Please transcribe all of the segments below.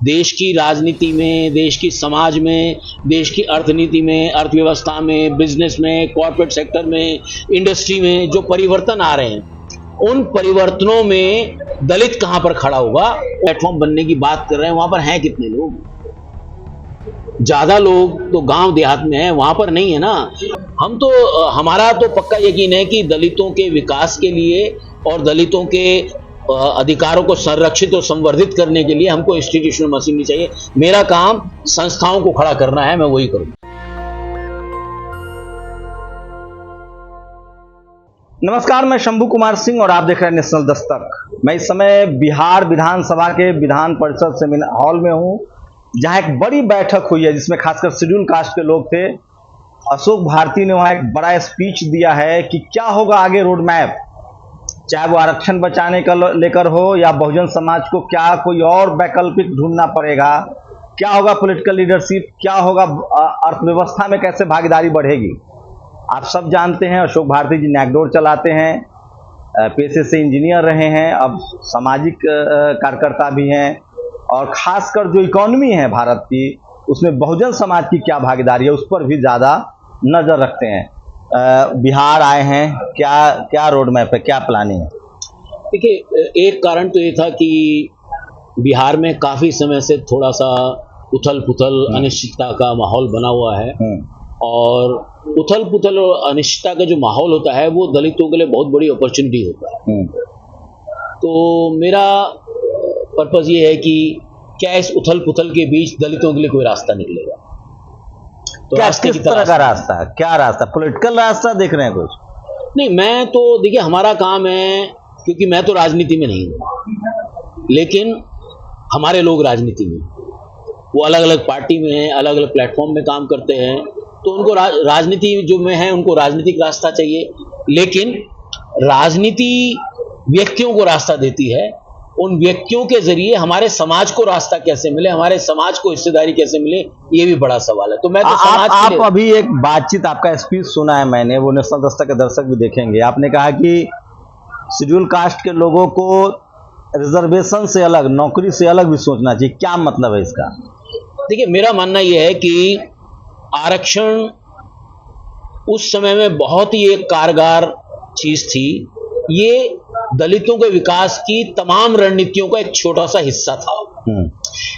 देश की राजनीति में, देश की समाज में, देश की अर्थनीति में, अर्थव्यवस्था में, बिजनेस में, कॉर्पोरेट सेक्टर में, इंडस्ट्री में जो परिवर्तन आ रहे हैं, उन परिवर्तनों में दलित कहां पर खड़ा होगा? प्लेटफॉर्म बनने की बात कर रहे हैं, वहां पर हैं कितने लोग? ज्यादा लोग तो गांव देहात में हैं, वहां पर नहीं है ना। हम तो हमारा तो पक्का यकीन है कि दलितों के विकास के लिए और दलितों के अधिकारों को संरक्षित और संवर्धित करने के लिए हमको इंस्टीट्यूशनल मशीनरी चाहिए। मेरा काम संस्थाओं को खड़ा करना है, मैं वही करूंगा। नमस्कार, मैं शंभू कुमार सिंह और आप देख रहे हैं नेशनल दस्तक। मैं इस समय बिहार विधानसभा के विधान परिषद सेमिनार हॉल में हूं, जहां एक बड़ी बैठक हुई है जिसमें खासकर शेड्यूल कास्ट के लोग थे। अशोक भारती ने वहां एक बड़ा स्पीच दिया है कि क्या होगा आगे रोड मैप, चाहे वो आरक्षण बचाने का लेकर हो या बहुजन समाज को क्या कोई और वैकल्पिक ढूंढना पड़ेगा, क्या होगा पॉलिटिकल लीडरशिप, क्या होगा अर्थव्यवस्था में कैसे भागीदारी बढ़ेगी। आप सब जानते हैं अशोक भारती जी नैकडोर चलाते हैं, पेशे से इंजीनियर रहे हैं, अब सामाजिक कार्यकर्ता भी हैं और खासकर जो इकोनॉमी है भारत की उसमें बहुजन समाज की क्या भागीदारी है उस पर भी ज़्यादा नज़र रखते हैं। बिहार आए हैं, क्या रोड मैप है, क्या प्लानिंग है? देखिए, एक कारण तो ये था कि बिहार में काफ़ी समय से थोड़ा सा उथल पुथल अनिश्चितता का माहौल बना हुआ है और उथल पुथल और अनिश्चितता का जो माहौल होता है वो दलितों के लिए बहुत बड़ी अपॉर्चुनिटी होता है। तो मेरा पर्पस ये है कि क्या इस उथल पुथल के बीच दलितों के लिए कोई रास्ता निकलेगा। तो किस तरह का रास्ता है? क्या रास्ता? पॉलिटिकल रास्ता देख रहे हैं कुछ? नहीं, मैं तो देखिए हमारा काम है, क्योंकि मैं तो राजनीति में नहीं हूँ, लेकिन हमारे लोग राजनीति में, वो अलग अलग पार्टी में हैं, अलग अलग प्लेटफॉर्म में काम करते हैं, तो उनको राजनीति जो में है उनको राजनीतिक रास्ता चाहिए। लेकिन राजनीति व्यक्तियों को रास्ता देती है, उन व्यक्तियों के जरिए हमारे समाज को रास्ता कैसे मिले, हमारे समाज को हिस्सेदारी कैसे मिले, ये भी बड़ा सवाल है। तो मैं तो समाज आप अभी एक बातचीत, आपका स्पीच सुना है मैंने, वो नेशनल दस्तक के दर्शक भी देखेंगे। आपने कहा कि शेड्यूल कास्ट के लोगों को रिजर्वेशन से अलग, नौकरी से अलग भी सोचना चाहिए। क्या मतलब है इसका? देखिए, मेरा मानना यह है कि आरक्षण उस समय में बहुत ही एक कारगर चीज थी। ये दलितों के विकास की तमाम रणनीतियों का एक छोटा सा हिस्सा था,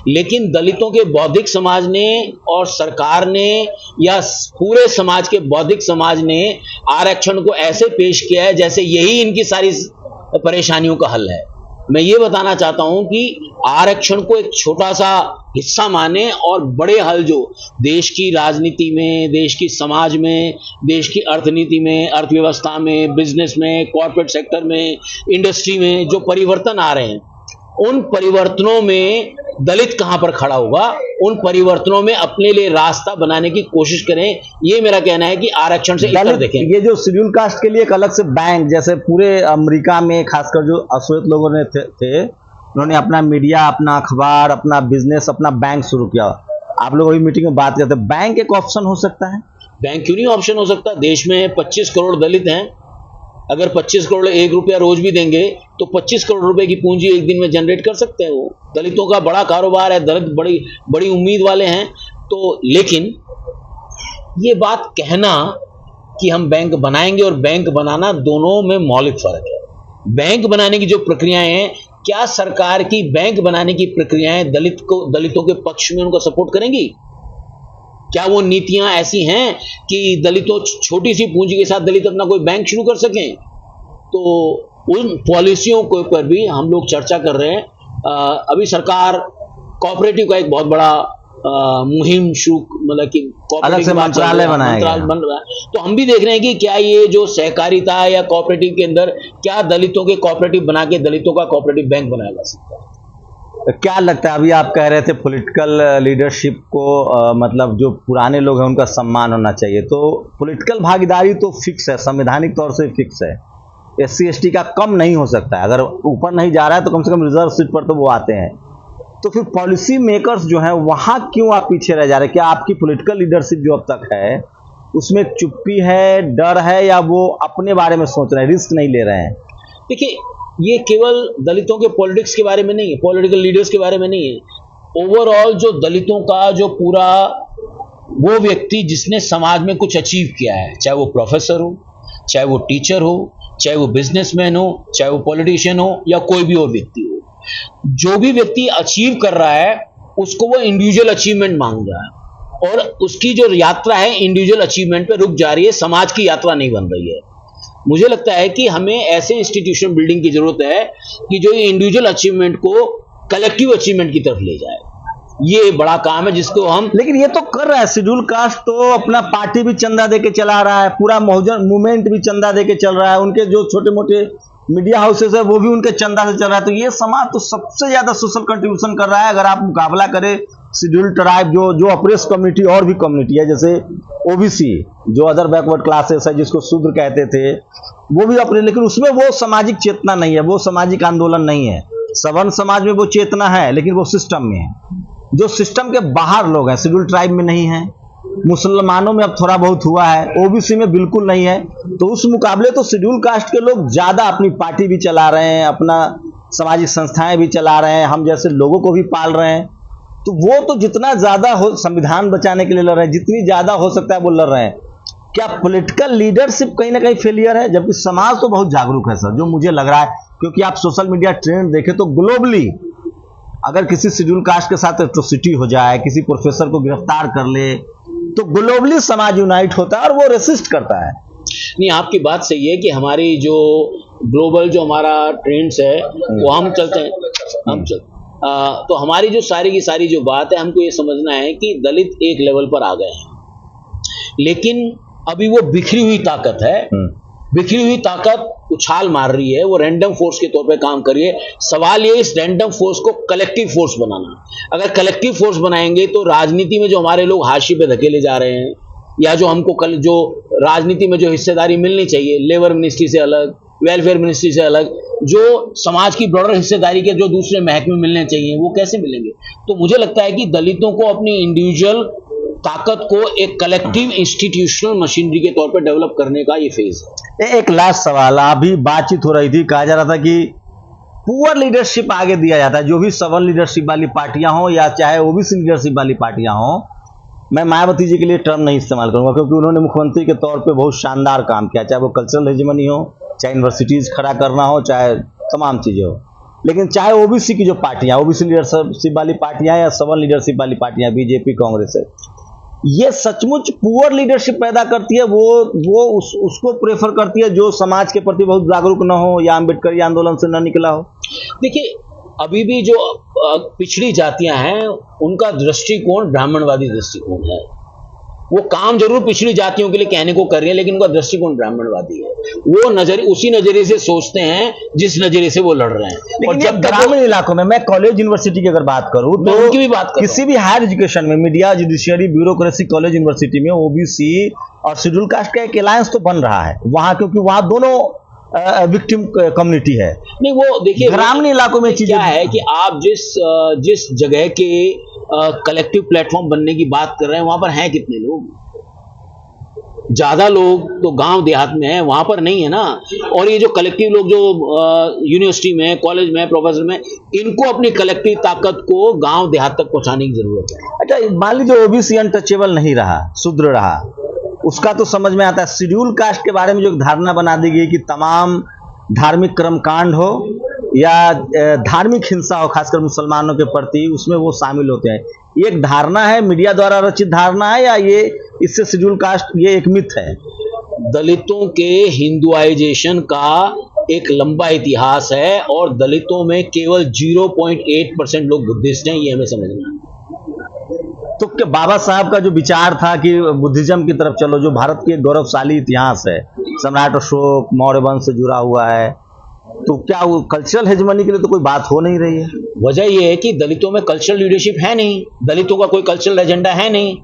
लेकिन दलितों के बौद्धिक समाज ने और सरकार ने या पूरे समाज के बौद्धिक समाज ने आरक्षण को ऐसे पेश किया है जैसे यही इनकी सारी परेशानियों का हल है। मैं ये बताना चाहता हूं कि आरक्षण को एक छोटा सा हिस्सा माने और बड़े हल जो देश की राजनीति में, देश की समाज में, देश की अर्थनीति में, अर्थव्यवस्था में, बिजनेस में, कॉर्पोरेट सेक्टर में, इंडस्ट्री में जो परिवर्तन आ रहे हैं, उन परिवर्तनों में दलित कहां पर खड़ा होगा, उन परिवर्तनों में अपने लिए रास्ता बनाने की कोशिश करें। ये मेरा कहना है कि आरक्षण से इतर देखें। ये जो शेड्यूल कास्ट के लिए एक अलग से बैंक, जैसे पूरे अमेरिका में खासकर जो अश्वेत लोगों ने थे उन्होंने अपना मीडिया, अपना अखबार, अपना बिजनेस, अपना बैंक शुरू किया। आप लोग अभी मीटिंग में बात करते हैं, बैंक एक ऑप्शन हो सकता है? बैंक क्यों नहीं ऑप्शन हो सकता? देश में 25 करोड़ दलित हैं। अगर 25 करोड़ 1 रुपया रोज भी देंगे तो 25 करोड़ रुपए की पूंजी एक दिन में जनरेट कर सकते हैं। वो दलितों का बड़ा कारोबार है, दलित बड़ी बड़ी उम्मीद वाले हैं। तो लेकिन ये बात कहना कि हम बैंक बनाएंगे और बैंक बनाना, दोनों में मौलिक फर्क है। बैंक बनाने की जो प्रक्रियाएं हैं, क्या सरकार की बैंक बनाने की प्रक्रियाएं दलितों के पक्ष में उनको सपोर्ट करेंगी? क्या वो नीतियां ऐसी हैं कि दलितों, छोटी सी पूंजी के साथ दलित अपना कोई बैंक शुरू कर सकें? तो उन पॉलिसियों के ऊपर भी हम लोग चर्चा कर रहे हैं। अभी सरकार कोऑपरेटिव का एक बहुत बड़ा मुहिम शुरू, मतलब कि अलग से मंत्रालय बन रहा है। तो हम भी देख रहे हैं कि क्या ये जो सहकारिता या कोऑपरेटिव के अंदर क्या दलितों के कोऑपरेटिव बना के दलितों का कोऑपरेटिव बैंक बनाया जा सकता है। क्या लगता है, अभी आप कह रहे थे पॉलिटिकल लीडरशिप को मतलब जो पुराने लोग हैं उनका सम्मान होना चाहिए, तो पॉलिटिकल भागीदारी तो फिक्स है, संवैधानिक तौर से फिक्स है। SC ST का कम नहीं हो सकता है, अगर ऊपर नहीं जा रहा है तो कम से कम रिजर्व सीट पर तो वो आते हैं। तो फिर पॉलिसी मेकर्स जो हैं वहाँ क्यों आप पीछे रह जा रहे हैं? क्या आपकी पॉलिटिकल लीडरशिप जो अब तक है उसमें चुप्पी है, डर है, या वो अपने बारे में सोच रहे हैं, रिस्क नहीं ले रहे हैं? देखिए, ये केवल दलितों के पॉलिटिक्स के बारे में नहीं है, पॉलिटिकल लीडर्स के बारे में नहीं है, ओवरऑल जो दलितों का जो पूरा वो व्यक्ति जिसने समाज में कुछ अचीव किया है, चाहे वो प्रोफेसर हो, चाहे वो टीचर हो, चाहे वो बिजनेसमैन हो, चाहे वो पॉलिटिशियन हो या कोई भी और व्यक्ति हो, जो भी व्यक्ति अचीव कर रहा है उसको वो इंडिविजुअल अचीवमेंट मांग रहा है और उसकी जो यात्रा है इंडिविजुअल अचीवमेंट पे रुक जा रही है, समाज की यात्रा नहीं बन रही है। मुझे लगता है कि हमें ऐसे इंस्टीट्यूशन बिल्डिंग की जरूरत है कि जो ये इंडिविजुअल अचीवमेंट को कलेक्टिव अचीवमेंट की तरफ ले जाए। ये बड़ा काम है जिसको हम, लेकिन ये तो कर रहा है शेड्यूल कास्ट, तो अपना पार्टी भी चंदा देके चला रहा है, पूरा मूवमेंट भी चंदा देके चल रहा है, उनके जो छोटे मोटे मीडिया हाउसेस है वो भी उनके चंदा से चल रहा है। तो ये समाज तो सबसे ज्यादा सोशल कंट्रीब्यूशन कर रहा है। अगर आप मुकाबला करें शेड्यूल ट्राइब जो अप्रेस कम्युनिटी और भी कम्युनिटी है, जैसे ओबीसी जो अदर बैकवर्ड क्लासेस है जिसको शूद्र कहते थे, वो भी अपने, लेकिन उसमें वो सामाजिक चेतना नहीं है, वो सामाजिक आंदोलन नहीं है। सवर्ण समाज में वो चेतना है लेकिन वो सिस्टम में है। जो सिस्टम के बाहर लोग हैं, शेड्यूल ट्राइब में नहीं है, मुसलमानों में अब थोड़ा बहुत हुआ है, ओबीसी में बिल्कुल नहीं है। तो उस मुकाबले तो शेड्यूल कास्ट के लोग ज्यादा अपनी पार्टी भी चला रहे हैं, अपना सामाजिक संस्थाएं भी चला रहे हैं, हम जैसे लोगों को भी पाल रहे हैं। तो वो तो जितना ज्यादा हो संविधान बचाने के लिए लड़ रहे हैं, जितनी ज्यादा हो सकता है वो लड़ रहे हैं। क्या पॉलिटिकल लीडरशिप कहीं ना कहीं फेलियर है? जबकि समाज तो बहुत जागरूक है सर, जो मुझे लग रहा है, क्योंकि आप सोशल मीडिया ट्रेंड देखें तो ग्लोबली अगर किसी शेड्यूल कास्ट के साथ एट्रोसिटी हो जाए, किसी प्रोफेसर को गिरफ्तार कर ले, तो ग्लोबली समाज यूनाइट होता है और वो रेसिस्ट करता है। नहीं, आपकी बात सही है कि हमारी जो ग्लोबल जो हमारा ट्रेंड्स है वो हम चलते हैं, तो हमारी जो सारी की सारी जो बात है, हमको ये समझना है कि दलित एक लेवल पर आ गए हैं, लेकिन अभी वो बिखरी हुई ताकत है, बिखरी हुई ताकत उछाल मार रही है, वो रैंडम फोर्स के तौर पे काम कर रही है। सवाल ये इस रैंडम फोर्स को कलेक्टिव फोर्स बनाना। अगर कलेक्टिव फोर्स बनाएंगे तो राजनीति में जो हमारे लोग हाशिए पे धकेले जा रहे हैं, या जो हमको जो राजनीति में जो हिस्सेदारी मिलनी चाहिए, लेबर मिनिस्ट्री से अलग, वेलफेयर मिनिस्ट्री से अलग, जो समाज की ब्रॉडर हिस्सेदारी के जो दूसरे महकमे मिलने चाहिए, वो कैसे मिलेंगे? तो मुझे लगता है कि दलितों को अपनी इंडिविजुअल ताकत को एक कलेक्टिव इंस्टीट्यूशनल मशीनरी के तौर पर डेवलप करने का ये फेज है। एक लास्ट सवाल, अभी बातचीत हो रही थी, कहा जा रहा था कि पुअर लीडरशिप आगे दिया जाता है, जो भी सवर्ण लीडरशिप वाली पार्टियां हो या चाहे ओबीसी लीडरशिप वाली पार्टियां हो। मैं मायावती जी के लिए टर्म नहीं इस्तेमाल करूंगा, क्योंकि उन्होंने मुख्यमंत्री के तौर पे बहुत शानदार काम किया, चाहे वो कल्चरल हेजेमनी हो, चाहे यूनिवर्सिटीज खड़ा करना हो, चाहे तमाम चीजें हो। लेकिन चाहे ओबीसी की जो पार्टियां, ओबीसी लीडरशिप वाली पार्टियां या सवर्ण लीडरशिप वाली पार्टियां, बीजेपी, कांग्रेस है, ये सचमुच पुअर लीडरशिप पैदा करती है, वो उसको प्रेफर करती है जो समाज के प्रति बहुत जागरूक न हो या अम्बेडकरी आंदोलन से न निकला हो। देखिए, अभी भी जो पिछड़ी जातियां हैं उनका दृष्टिकोण ब्राह्मणवादी दृष्टिकोण है। वो काम जरूर पिछड़ी जातियों के लिए कहने को कर रही है, लेकिन उनका दृष्टिकोण ब्राह्मणवादी है। वो उसी नजरिए से सोचते हैं जिस नजरिए से वो लड़ रहे हैं। और जब ग्रामीण इलाकों में, मैं कॉलेज यूनिवर्सिटी की अगर बात करूं तो उनकी भी बात किसी भी हायर एजुकेशन में, media, judiciary, bureaucracy, college university में ओबीसी और शेड्यूल कास्ट का एक अलायंस तो बन रहा है वहां, क्योंकि वहां दोनों विक्टिम कम्युनिटी है। नहीं, वो देखिए ग्रामीण इलाकों में चीजें क्या है कि आप जिस जगह के कलेक्टिव प्लेटफॉर्म बनने की बात कर रहे हैं, वहां पर हैं कितने लोग? ज्यादा लोग तो गांव देहात में है, वहां पर नहीं है ना। और ये जो कलेक्टिव लोग जो यूनिवर्सिटी में, कॉलेज में, प्रोफेसर में, इनको अपनी कलेक्टिव ताकत को गांव देहात तक पहुंचाने की जरूरत है। अच्छा, मान लीजिए ओबीसी अनटचेबल नहीं रहा, शूद्र रहा, उसका तो समझ में आता है। शेड्यूल कास्ट के बारे में जो धारणा बना दी गई कि तमाम धार्मिक कर्मकांड हो या धार्मिक हिंसा हो, खासकर मुसलमानों के प्रति, उसमें वो शामिल होते हैं। ये एक धारणा है, मीडिया द्वारा रचित धारणा है, या ये इससे शेड्यूल कास्ट ये एक मिथ है? दलितों के हिंदुआइजेशन का एक लंबा इतिहास है और दलितों में केवल 0.8% लोग बुद्धिस्ट हैं, ये हमें समझना है। तो क्या बाबा साहब का जो विचार था कि बुद्धिज्म की तरफ चलो, जो भारत के गौरवशाली इतिहास है, सम्राट अशोक, मौर्य वंश से जुड़ा हुआ है, तो क्या वो कल्चरल हेजमनी के लिए तो कोई बात हो नहीं रही है? वजह यह है कि दलितों में कल्चरल लीडरशिप है नहीं, दलितों का कोई कल्चरल एजेंडा है नहीं।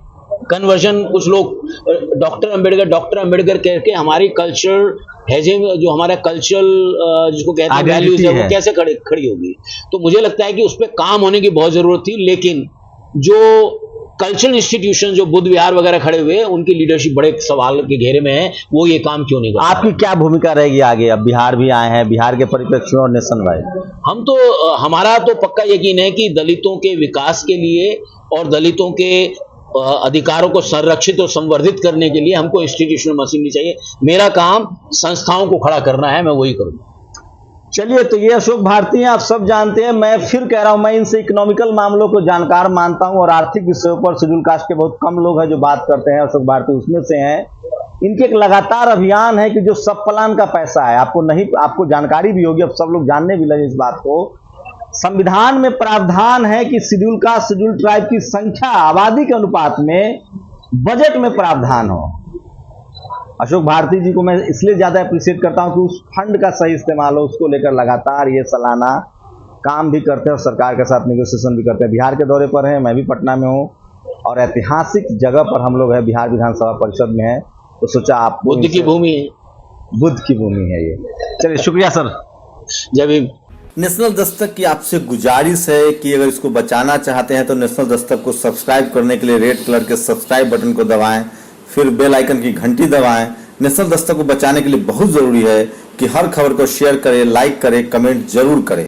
कन्वर्जन, कुछ लोग डॉक्टर अंबेडकर करके हमारी कल्चरल हेजिंग, जो हमारा कल्चरल जिसको कहते हैं वैल्यूज है, वो कैसे खड़ी होगी? तो मुझे लगता है कि उस पर काम होने की बहुत जरूरत थी। लेकिन जो कल्चरल इंस्टीट्यूशन जो बुद्ध विहार वगैरह खड़े हुए, उनकी लीडरशिप बड़े सवाल के घेरे में है, वो ये काम क्यों नहीं कर रहे? आपकी क्या भूमिका रहेगी आगे? अब बिहार भी आए हैं, बिहार के परिप्रेक्ष्य में और नेशन वाइड हमारा तो पक्का यकीन है कि दलितों के विकास के लिए और दलितों के अधिकारों को संरक्षित और संवर्धित करने के लिए हमको इंस्टीट्यूशनल मशीनरी चाहिए। मेरा काम संस्थाओं को खड़ा करना है, मैं वही करूंगा। चलिए, तो ये अशोक भारती हैं, आप सब जानते हैं। मैं फिर कह रहा हूं, मैं इनसे इकोनॉमिकल मामलों को जानकार मानता हूं और आर्थिक विषयों पर शेड्यूल कास्ट के बहुत कम लोग हैं जो बात करते हैं। अशोक भारती उसमें से हैं। इनके एक लगातार अभियान है कि जो सब प्लान का पैसा है, आपको जानकारी भी होगी, अब सब लोग जानने भी लगे इस बात को। संविधान में प्रावधान है कि शेड्यूल कास्ट, शेड्यूल ट्राइब की संख्या आबादी के अनुपात में बजट में प्रावधान हो। अशोक भारती जी को मैं इसलिए ज्यादा अप्रिशिएट करता हूं कि उस फंड का सही इस्तेमाल हो, उसको लेकर लगातार ये सालाना काम भी करते हैं और सरकार के साथ नेगोशिएशन भी करते हैं। बिहार के दौरे पर हैं, मैं भी पटना में हूं और ऐतिहासिक जगह पर हम लोग हैं, बिहार विधानसभा परिषद में है, तो सोचा आप बुद्ध की भूमि है, बुद्ध की भूमि है ये। चलिए, शुक्रिया सर। जय भीम। नेशनल दस्तक की आपसे गुजारिश है कि अगर इसको बचाना चाहते हैं तो नेशनल दस्तक को सब्सक्राइब करने के लिए रेड कलर के सब्सक्राइब बटन को दबाएं, फिर बेल आइकन की घंटी दबाएं। नेशनल दस्तक को बचाने के लिए बहुत जरूरी है कि हर खबर को शेयर करें, लाइक करें, कमेंट जरूर करें।